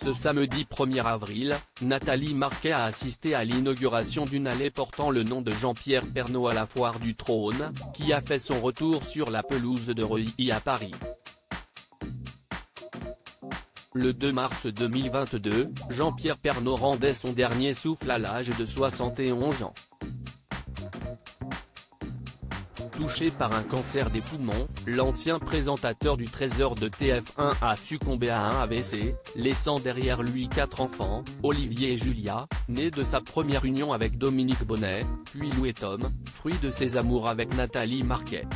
Ce samedi 1er avril, Nathalie Marquet a assisté à l'inauguration d'une allée portant le nom de Jean-Pierre Pernaut à la Foire du Trône, qui a fait son retour sur la pelouse de Reuilly à Paris. Le 2 mars 2022, Jean-Pierre Pernaut rendait son dernier souffle à l'âge de 71 ans. Touché par un cancer des poumons, l'ancien présentateur du Trésor de TF1 a succombé à un AVC, laissant derrière lui 4 enfants, Olivier et Julia, nés de sa première union avec Dominique Bonnet, puis Lou et Tom, fruit de ses amours avec Nathalie Marquet.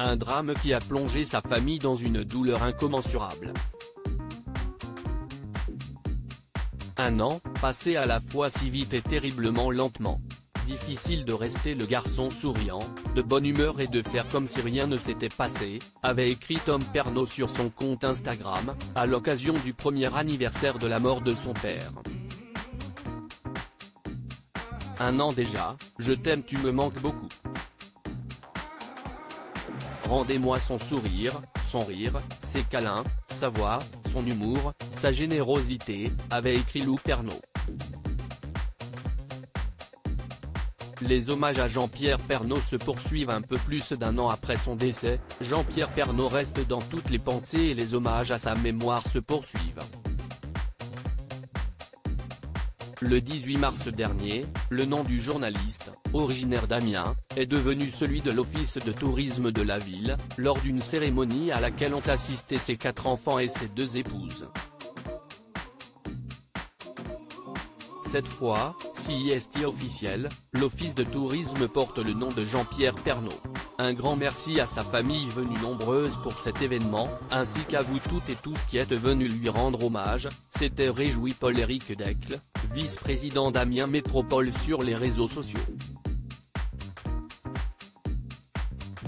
Un drame qui a plongé sa famille dans une douleur incommensurable. Un an, passé à la fois si vite et terriblement lentement. Difficile de rester le garçon souriant, de bonne humeur et de faire comme si rien ne s'était passé, avait écrit Tom Pernaut sur son compte Instagram, à l'occasion du premier anniversaire de la mort de son père. Un an déjà, je t'aime, tu me manques beaucoup. Rendez-moi son sourire, son rire, ses câlins, sa voix, son humour, sa générosité, avait écrit Lou Pernaut. Les hommages à Jean-Pierre Pernaut se poursuivent un peu plus d'un an après son décès. Jean-Pierre Pernaut reste dans toutes les pensées et les hommages à sa mémoire se poursuivent. Le 18 mars dernier, le nom du journaliste, originaire d'Amiens, est devenu celui de l'office de tourisme de la ville, lors d'une cérémonie à laquelle ont assisté ses 4 enfants et ses 2 épouses. Cette fois, si est officiel, l'office de tourisme porte le nom de Jean-Pierre Pernaut. Un grand merci à sa famille venue nombreuse pour cet événement, ainsi qu'à vous toutes et tous qui êtes venus lui rendre hommage, s'était réjoui Paul-Éric Decles, vice-président d'Amiens Métropole sur les réseaux sociaux.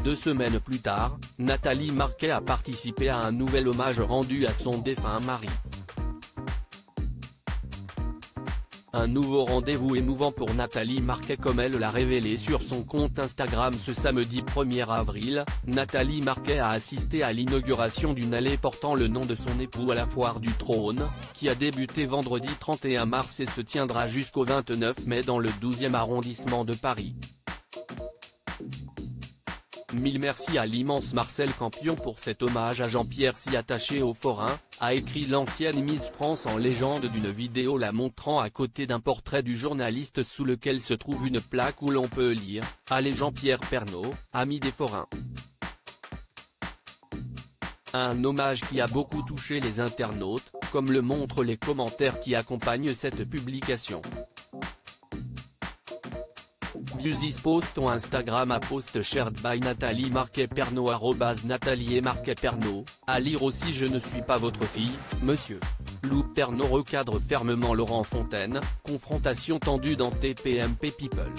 2 semaines plus tard, Nathalie Marquet a participé à un nouvel hommage rendu à son défunt mari. Un nouveau rendez-vous émouvant pour Nathalie Marquet comme elle l'a révélé sur son compte Instagram ce samedi 1er avril, Nathalie Marquet a assisté à l'inauguration d'une allée portant le nom de son époux à la Foire du Trône, qui a débuté vendredi 31 mars et se tiendra jusqu'au 29 mai dans le 12e arrondissement de Paris. Mille merci à l'immense Marcel Campion pour cet hommage à Jean-Pierre si attaché au forain, a écrit l'ancienne Miss France en légende d'une vidéo la montrant à côté d'un portrait du journaliste sous lequel se trouve une plaque où l'on peut lire « Allez Jean-Pierre Pernaut, ami des forains ». Un hommage qui a beaucoup touché les internautes, comme le montrent les commentaires qui accompagnent cette publication. View this post on Instagram à post shared by Nathalie Marquet Pernaut @Nathalie Marquet Pernaut, à lire aussi Je ne suis pas votre fille, monsieur. Lou Pernaut recadre fermement Laurent Fontaine, confrontation tendue dans TPMP People.